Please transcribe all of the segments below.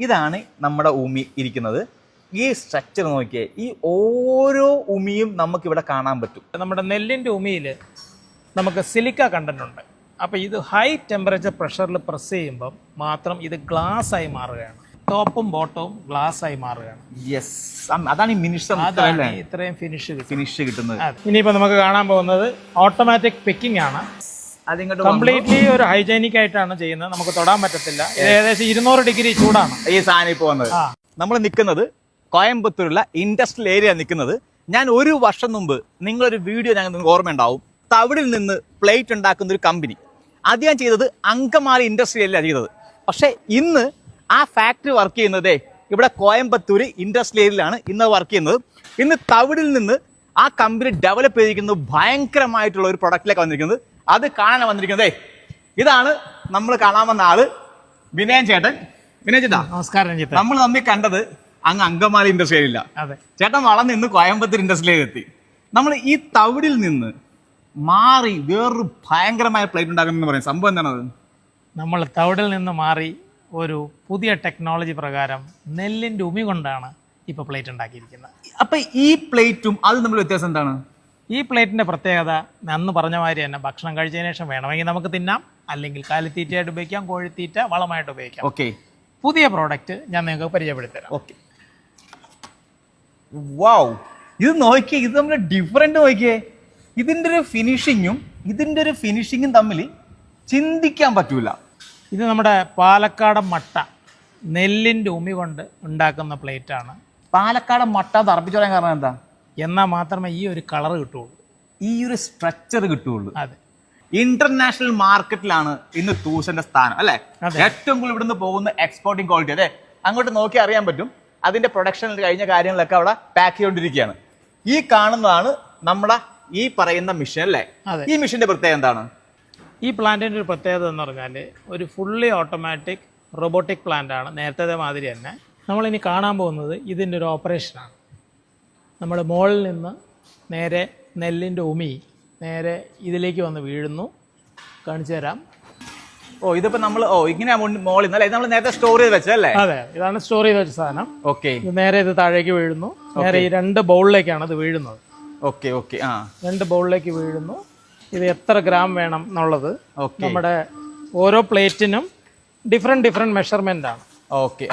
ഇതാണ് നമ്മുടെ ഉമി ഇരിക്കുന്നത്. ഈ സ്ട്രക്ചർ നോക്കിയേ, ഈ ഓരോ ഉമിയും നമുക്കിവിടെ കാണാൻ പറ്റും. നമ്മുടെ നെല്ലിൻ്റെ ഉമിയിൽ നമുക്ക് സിലിക്ക കണ്ടന്റ് ഉണ്ട്. അപ്പോൾ ഇത് ഹൈ ടെമ്പറേച്ചർ പ്രഷറിൽ പ്രസ് ചെയ്യുമ്പം മാത്രം ഇത് ഗ്ലാസ് ആയി മാറുകയാണ്. ടോപ്പും ബോട്ടവും ഗ്ലാസ് ആയി മാറുകയാണ്. യെസ്, അതാണ് ഈ മിനിഷ് ഇത്രയും ഫിനിഷ് കിട്ടുന്നത്. ഇനിയിപ്പോൾ നമുക്ക് കാണാൻ പോകുന്നത് ഓട്ടോമാറ്റിക് പിക്കിംഗ് ആണ്. കംപ്ലീറ്റ്ലി ഒരു ഹൈജീനിക് ആയിട്ടാണ് ചെയ്യുന്നത്. നമുക്ക് തൊടാൻ പറ്റത്തില്ല. ഏകദേശം 200 ഡിഗ്രി ചൂടാണ് ഈ സാധനം ഇപ്പോൾ വന്നത്. നമ്മൾ നിൽക്കുന്നത് കോയമ്പത്തൂരുള്ള ഇൻഡസ്ട്രിയൽ ഏരിയ നിൽക്കുന്നത്. ഞാൻ ഒരു വർഷം മുമ്പ് നിങ്ങളൊരു വീഡിയോ നിങ്ങൾക്ക് ഓർമ്മയുണ്ടാവും. തവിടിൽ നിന്ന് പ്ലേറ്റ് ഉണ്ടാക്കുന്ന ഒരു കമ്പനി. അത് ഞാൻ ചെയ്തത് അങ്കമാലി ഇൻഡസ്ട്രിയലാണ് ചെയ്തത്. പക്ഷേ ഇന്ന് ആ ഫാക്ടറി വർക്ക് ചെയ്യുന്നതേ ഇവിടെ കോയമ്പത്തൂർ ഇൻഡസ്ട്രിയൽ ഏരിയയിലാണ് ഇന്ന് വർക്ക് ചെയ്യുന്നത്. ഇന്ന് തവിടിൽ നിന്ന് ആ കമ്പനി ഡെവലപ്പ് ചെയ്തിരിക്കുന്നത് ഭയങ്കരമായിട്ടുള്ള ഒരു പ്രൊഡക്റ്റിലേക്ക് വന്നിരിക്കുന്നത്. അത് കാണാൻ വന്നിരിക്കുന്നതേ ഇതാണ്. നമ്മൾ കാണാൻ വന്ന ആള് വിനയൻ ചേട്ടൻ. വിനയൻ ചേട്ടാ നമസ്കാരം. നമ്മൾ തമ്മിൽ കണ്ടത് അങ്ങ് അങ്കമാലി ഇൻഡസ്ട്രിയലില്ല. ചേട്ടൻ വളർന്ന് ഇന്ന് കോയമ്പത്തൂർ ഇൻഡസ്ട്രിയിൽ എത്തി. നമ്മൾ ഈ തവിടിൽ നിന്ന് മാറി വേറൊരു ഭയങ്കരമായ പ്ലേറ്റ് ഉണ്ടാക്കുന്ന പറയും സംഭവം എന്താണത്? നമ്മൾ തവിടിൽ നിന്ന് മാറി ഒരു പുതിയ ടെക്നോളജി പ്രകാരം നെല്ലിൻ്റെ ഉമി കൊണ്ടാണ് ഇപ്പോൾ പ്ലേറ്റ് ഉണ്ടാക്കിയിരിക്കുന്നത്. അപ്പൊ ഈ പ്ലേറ്റും അത് നമ്മൾ വ്യത്യാസം എന്താണ്? ഈ പ്ലേറ്റിന്റെ പ്രത്യേകത അന്ന് പറഞ്ഞ മാതിരി തന്നെ ഭക്ഷണം കഴിച്ചതിന് ശേഷം വേണമെങ്കിൽ നമുക്ക് തിന്നാം, അല്ലെങ്കിൽ കാലിത്തീറ്റയായിട്ട് ഉപയോഗിക്കാം, കോഴിത്തീറ്റ വളമായിട്ട് ഉപയോഗിക്കാം. ഓക്കെ, പുതിയ പ്രോഡക്റ്റ് ഞാൻ നിങ്ങൾക്ക് പരിചയപ്പെടുത്തരാം. ഓക്കെ, വാവ്, ഇത് നോക്കിയേ, ഇത് നമ്മൾ ഡിഫറെന്റ് നോക്കിയേ. ഇതിന്റെ ഒരു ഫിനിഷിങ്ങും തമ്മിൽ ചിന്തിക്കാൻ പറ്റൂല. ഇത് നമ്മുടെ പാലക്കാടൻ മട്ട നെല്ലിൻ്റെ ഉമി കൊണ്ട് ഉണ്ടാക്കുന്ന പ്ലേറ്റ് ആണ്. പാലക്കാടൻ മട്ട തറപ്പിച്ചു പറയാൻ കാരണം എന്താ? എന്നാൽ മാത്രമേ ഈ ഒരു കളർ കിട്ടുള്ളൂ, ഈ ഒരു സ്ട്രക്ചർ കിട്ടുള്ളൂ. അതെ, ഇന്റർനാഷണൽ മാർക്കറ്റിലാണ് ഇന്ന് തൂഷന്റെ സ്ഥാനം അല്ലെ. ഏറ്റവും കൂടുതൽ ഇവിടുന്ന് പോകുന്ന എക്സ്പോർട്ടിംഗ് ക്വാളിറ്റി. അതെ, അങ്ങോട്ട് നോക്കി അറിയാൻ പറ്റും. അതിന്റെ പ്രൊഡക്ഷനിൽ കഴിഞ്ഞ കാര്യങ്ങളൊക്കെ അവിടെ പാക്ക് ചെയ്തുകൊണ്ടിരിക്കുകയാണ്. ഈ കാണുന്നതാണ് നമ്മുടെ ഈ പറയുന്ന മെഷീൻ അല്ലേ. ഈ മെഷീന്റെ പ്രത്യേകത എന്താണ്? ഈ പ്ലാന്റിന്റെ ഒരു പ്രത്യേകത എന്ന് പറഞ്ഞാൽ ഒരു ഫുള്ളി ഓട്ടോമാറ്റിക് റോബോട്ടിക് പ്ലാന്റ് ആണ്. നേരത്തെ മാതിരി തന്നെ നമ്മളിനി കാണാൻ പോകുന്നത് ഇതിൻ്റെ ഒരു ഓപ്പറേഷനാണ്. നമ്മൾ മുകളിൽ നിന്ന് നേരെ നെല്ലിൻ്റെ ഉമി നേരെ ഇതിലേക്ക് വന്ന് വീഴുന്നു. കാണിച്ചു തരാം. ഇതിപ്പോ നമ്മൾ ഇങ്ങനെ മോളിൽ നിന്ന് അല്ലേ നമ്മൾ നേരത്തെ സ്റ്റോർ ചെയ്ത് വെച്ചല്ലേ? അതെ, ഇതാണ് സ്റ്റോർ ചെയ്ത് വെച്ച സാധനം. ഓക്കെ, നേരെ ഇത് താഴേക്ക് വീഴുന്നു. നേരെ ഈ 2 ബൗളിലേക്കാണ് ഇത് വീഴുന്നത്. ഓക്കെ ഓക്കെ, 2 ബൗളിലേക്ക് വീഴുന്നു. ഇത് എത്ര ഗ്രാം വേണം എന്നുള്ളത് നമ്മുടെ ഓരോ പ്ലേറ്റിനും ഡിഫറെന്റ് മെഷർമെന്റ് ആണ്. ഓക്കെ,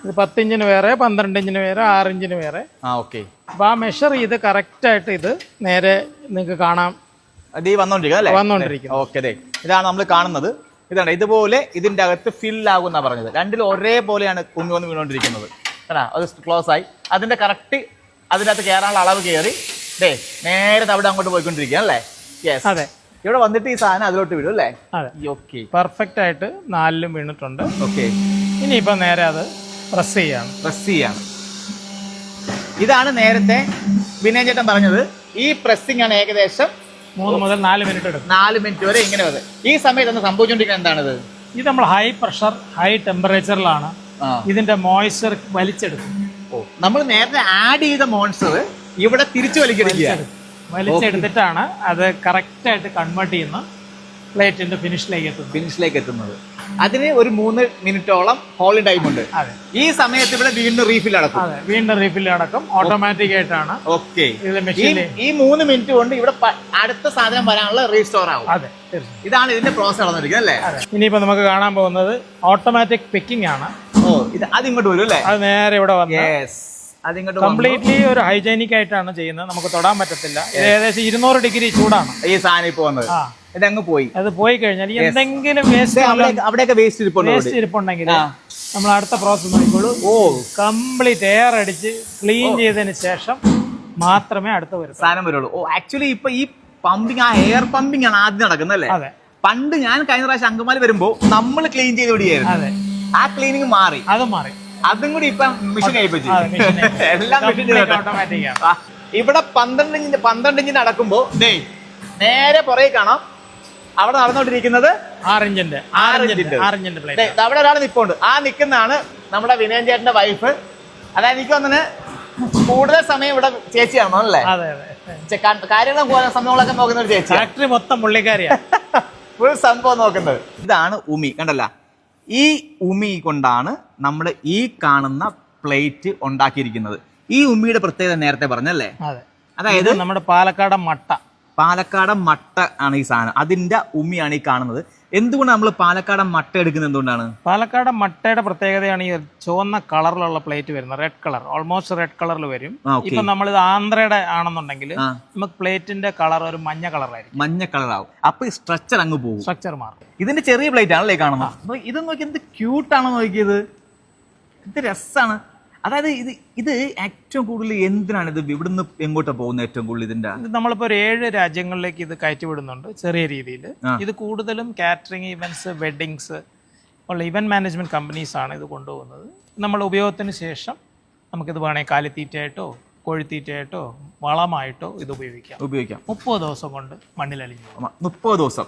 ഇത് 10 ഇഞ്ചിന് വേറെ, 12 ഇഞ്ചിന് വേറെ, 6 ഇഞ്ചിന് വേറെ. ഓക്കെ, അപ്പൊ ആ മെഷർ ചെയ്ത് കറക്റ്റ് ആയിട്ട് ഇത് നേരെ നിങ്ങൾക്ക് കാണാം വന്നോണ്ടിരിക്കും. ഓക്കെ, ഇതാണ് നമ്മൾ കാണുന്നത്. ഇതാണ് ഇതുപോലെ ഇതിന്റെ അകത്ത് ഫിൽ ആകുന്ന പറഞ്ഞത്. രണ്ടിലും ഒരേപോലെയാണ് കുഞ്ഞു വന്ന് വീണോണ്ടിരിക്കുന്നത്. അത് ക്ലോസ് ആയി അതിന്റെ കറക്റ്റ് അതിൻ്റെ അകത്ത് കയറാനുള്ള അളവ് കയറി നേരെ അവിടെ അങ്ങോട്ട് പോയിക്കൊണ്ടിരിക്കുക അല്ലേ? അതെ, ഇവിടെ വന്നിട്ട് ഈ സാധനം അതിലോട്ട് വിടും അല്ലേ? ഓക്കെ, പെർഫെക്റ്റ് ആയിട്ട് 4ലും വീണിട്ടുണ്ട്. ഓക്കെ, ഇനിയിപ്പോ നേരെ അത് പ്രസ് ചെയ്യാണ്. ഇതാണ് നേരത്തെ വിനയൻ ചേട്ടൻ പറഞ്ഞത്. ഈ പ്രസ്സിംഗ് ആണ് ഏകദേശം 3 മുതൽ 4 മിനിറ്റ് എടുക്കും. 4 മിനിറ്റ് വരെ ഇങ്ങനെ വരെ. ഈ സമയത്ത് സംഭവിച്ചുകൊണ്ടിരിക്കുന്നത് എന്താണിത്? ഇത് നമ്മൾ ഹൈ പ്രഷർ ഹൈ ടെമ്പറേച്ചറിലാണ് ഇതിന്റെ മോയ്സ്ചർ വലിച്ചെടുക്കും. നമ്മൾ നേരത്തെ ആഡ് ചെയ്ത മോയ്സ്ചർ ഇവിടെ തിരിച്ചു വലിച്ചെടുത്തിട്ടാണ് അത് കറക്റ്റ് ആയിട്ട് കൺവേർട്ട് ചെയ്യുന്ന പ്ലേറ്റിന്റെ ഫിനിഷിലേക്ക് എത്തുന്നത്. അതിന് ഒരു 3 മിനിറ്റോളം ഹോൾഡിംഗ് ടൈം ഉണ്ട്. ഈ സമയത്ത് ഇവിടെ വീണ്ടും റീഫിൽ അടക്കം ഓട്ടോമാറ്റിക് ആയിട്ടാണ്. ഓക്കെ, ഈ 3 മിനിറ്റ് കൊണ്ട് ഇവിടെ അടുത്ത സാധനം വരാനുള്ള റീസ്റ്റോർ ആവും. അതെ, ഇതാണ് ഇതിന്റെ പ്രോസസ് നടന്നിരിക്കുന്നത് അല്ലേ? ഇനിയിപ്പോ നമുക്ക് കാണാൻ പോകുന്നത് ഓട്ടോമാറ്റിക് പിക്കിംഗ് ആണ്. അതിങ്ങോട്ട് വരും അല്ലേ? അത് നേരെ ഇവിടെ വന്ന് കംപ്ലീറ്റ്ലി ഒരു ഹൈജീനിക് ആയിട്ടാണ് ചെയ്യുന്നത്. നമുക്ക് തൊടാൻ പറ്റത്തില്ല. ഏകദേശം 200 ഡിഗ്രി ചൂടാണ് ഈ സാധനം ഇപ്പൊ വന്നത്. ഇതങ്ങ് പോയി. അത് പോയി കഴിഞ്ഞാൽ എന്തെങ്കിലും അവിടെയൊക്കെ വേസ്റ്റ് ഇരിപ്പുണ്ടെങ്കിൽ നമ്മൾ അടുത്ത പ്രോസസ് നോക്കിക്കോളൂ. കംപ്ലീറ്റ് എയർ അടിച്ച് ക്ലീൻ ചെയ്തതിന് ശേഷം മാത്രമേ അടുത്ത സാധനം വരുള്ളൂ. ആക്ച്വലി ഇപ്പൊ ഈ പമ്പിങ്, ആ എയർ പമ്പിങ് ആണ് ആദ്യം നടക്കുന്നത് അല്ലേ? പണ്ട് ഞാൻ കഴിഞ്ഞ പ്രാവശ്യം അങ്കമാലി വരുമ്പോ നമ്മൾ ക്ലീൻ ചെയ്ത് വിടുകയായിരുന്നു. ആ ക്ലീനിങ് മാറി, അതും കൂടി ഇപ്പൊ മെഷീൻ ആയിപ്പോയി. എല്ലാം ഓട്ടോമാറ്റിക്. ഇവിടെ 12 ഇഞ്ചിന് നടക്കുമ്പോ നേരെ പുറകെ കാണാം അവിടെ നടന്നുകൊണ്ടിരിക്കുന്നത് 6 ഇഞ്ചിന്റെ അവിടെ ഒരാൾ നിൽപ്പുണ്ട്. ആ നിൽക്കുന്നതാണ് നമ്മുടെ വിനയൻ ചേട്ടന്റെ വൈഫ്. അതായത് എനിക്ക് തോന്നുന്നു കൂടുതൽ സമയം ഇവിടെ ചേച്ചിയാണോ അല്ലേ? കാര്യങ്ങളും സംഭവങ്ങളൊക്കെ നോക്കുന്ന ഒരു ചേച്ചി. ഫാക്ടറി മൊത്തം പുള്ളിക്കാരിയാണ്. ഫുൾ സംഭവം നോക്കുന്നത്. ഇതാണ് ഉമി, കണ്ടല്ല? ഈ ഉമി കൊണ്ടാണ് നമ്മൾ ഈ കാണുന്ന പ്ലേറ്റ് ഉണ്ടാക്കിയിരിക്കുന്നത്. ഈ ഉമിയുടെ പ്രത്യേകത നേരത്തെ പറഞ്ഞല്ലേ? അതെ, അതായത് നമ്മുടെ പാലക്കാടൻ മട്ട ആണ് ഈ സാധനം. അതിന്റെ ഉമിയാണ് ഈ കാണുന്നത്. എന്തുകൊണ്ട് നമ്മൾ പാലക്കാടൻ മട്ട എടുക്കുന്നത്? എന്തുകൊണ്ടാണ്? പാലക്കാടൻ മട്ടയുടെ പ്രത്യേകതയാണ് ഈ ചുവന്ന കളറിലുള്ള പ്ലേറ്റ് വരുന്നത്. റെഡ് കളർ, ഓൾമോസ്റ്റ് റെഡ് കളറിൽ വരും. ഇപ്പൊ നമ്മളിത് ആന്ധ്രയുടെ ആണെന്നുണ്ടെങ്കിൽ നമുക്ക് പ്ലേറ്റിന്റെ കളർ ഒരു മഞ്ഞ കളറായിരിക്കും. മഞ്ഞ കളറാവും. അപ്പൊ ഈ സ്ട്രക്ചർ അങ്ങ് പോകും, സ്ട്രക്ചർ മാറും. ഇതിന്റെ ചെറിയ പ്ലേറ്റ് ആണല്ലേ കാണുന്നത്. അപ്പൊ ഇത് നോക്കി എന്ത് ക്യൂട്ടാണോ നോക്കിയത്, എന്ത് രസാണ്. അതായത് ഇത് ഏറ്റവും കൂടുതൽ എന്തിനാണ് ഇത് ഇവിടുന്ന് എങ്ങോട്ടാ പോകുന്നത്? ഏറ്റവും കൂടുതൽ ഇത് നമ്മളിപ്പോ ഒരു 7 രാജ്യങ്ങളിലേക്ക് ഇത് കയറ്റി വിടുന്നുണ്ട് ചെറിയ രീതിയിൽ. ഇത് കൂടുതലും കാറ്ററിംഗ് ഇവന്റ്സ്, വെഡിങ്സ് ഉള്ള ഇവന്റ് മാനേജ്മെന്റ് കമ്പനീസ് ആണ് ഇത് കൊണ്ടുപോകുന്നത്. നമ്മൾ ഉപയോഗത്തിന് ശേഷം നമുക്കിത് വേണമെങ്കിൽ കാലിത്തീറ്റയായിട്ടോ കോഴിത്തീറ്റയായിട്ടോ വളമായിട്ടോ ഇത് ഉപയോഗിക്കാം. 30 ദിവസം കൊണ്ട് മണ്ണിലലിഞ്ഞു. 30 ദിവസം.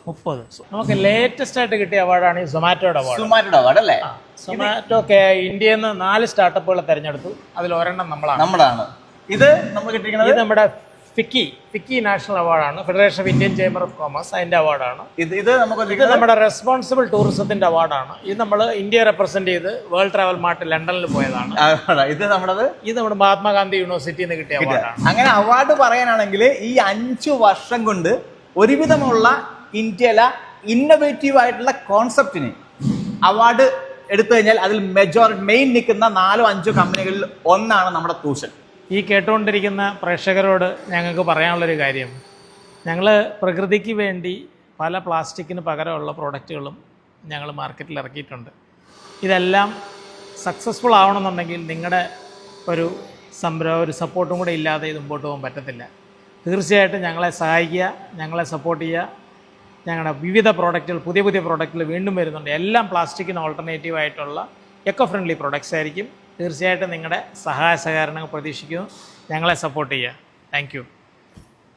നമുക്ക് ലേറ്റസ്റ്റ് ആയിട്ട് കിട്ടിയ അവാർഡാണ് ഈ സൊമാറ്റോയുടെ അവാർഡ്. അവാർഡ് അല്ലേ? സൊമാറ്റോ ഇന്ത്യയിൽ നിന്ന് 4 സ്റ്റാർട്ടപ്പുകളെ തെരഞ്ഞെടുത്തു. അതിൽ ഒരെണ്ണം നമ്മളാണ്. ഇത് നമ്മൾ കിട്ടിയിരിക്കുന്നത് ഇത് നമ്മുടെ ഫിക്കി നാഷണൽ അവാർഡാണ്. Federation of Indian chamber of commerce അതിന്റെ അവാർഡാണ്. ഇത് നമ്മുടെ റെസ്പോൺസിബിൾ ടൂറിസത്തിന്റെ അവാർഡാണ്. ഇത് നമ്മൾ ഇന്ത്യ റെപ്രസെന്റ് ചെയ്ത് വേൾഡ് ട്രാവൽ മാർട്ട് ലണ്ടനിൽ പോയതാണ്. ഇത് നമ്മുടെ മഹാത്മാഗാന്ധി യൂണിവേഴ്സിറ്റിയിൽ നിന്ന് കിട്ടിയ അവാർഡാണ്. അങ്ങനെ അവാർഡ് പറയാനാണെങ്കിൽ ഈ 5 വർഷം കൊണ്ട് ഒരുവിധമുള്ള ഇന്ത്യയിലെ ഇന്നോവേറ്റീവ് ആയിട്ടുള്ള കോൺസെപ്റ്റിന് അവാർഡ് എടുത്തു കഴിഞ്ഞാൽ അതിൽ മെയിൻ നിൽക്കുന്ന 4-5 കമ്പനികളിൽ ഒന്നാണ് നമ്മുടെ തൂഷൻ. ഈ കേട്ടുകൊണ്ടിരിക്കുന്ന പ്രേക്ഷകരോട് ഞങ്ങൾക്ക് പറയാനുള്ളൊരു കാര്യം, ഞങ്ങൾ പ്രകൃതിക്ക് വേണ്ടി പല പ്ലാസ്റ്റിക്കിന് പകരമുള്ള പ്രോഡക്റ്റുകളും ഞങ്ങൾ മാർക്കറ്റിൽ ഇറക്കിയിട്ടുണ്ട്. ഇതെല്ലാം സക്സസ്ഫുൾ ആവണമെന്നുണ്ടെങ്കിൽ നിങ്ങളുടെ ഒരു സപ്പോർട്ടും കൂടെ ഇല്ലാതെ ഇത് മുമ്പോട്ട് പോകാൻ പറ്റത്തില്ല. തീർച്ചയായിട്ടും ഞങ്ങളെ സഹായിക്കുക, ഞങ്ങളെ സപ്പോർട്ട് ചെയ്യുക. ഞങ്ങളുടെ വിവിധ പ്രോഡക്റ്റുകൾ, പുതിയ പ്രോഡക്റ്റുകൾ വീണ്ടും വരുന്നുണ്ട്. എല്ലാം പ്ലാസ്റ്റിക്കിന് ഓൾട്ടർനേറ്റീവ് ആയിട്ടുള്ള എക്കോ ഫ്രണ്ട്ലി പ്രോഡക്റ്റ്സ് ആയിരിക്കും. തീർച്ചയായിട്ടും നിങ്ങളുടെ സഹായ സഹകരണങ്ങൾ പ്രതീക്ഷിക്കുന്നു. ഞങ്ങളെ സപ്പോർട്ട് ചെയ്യുക. Thank you.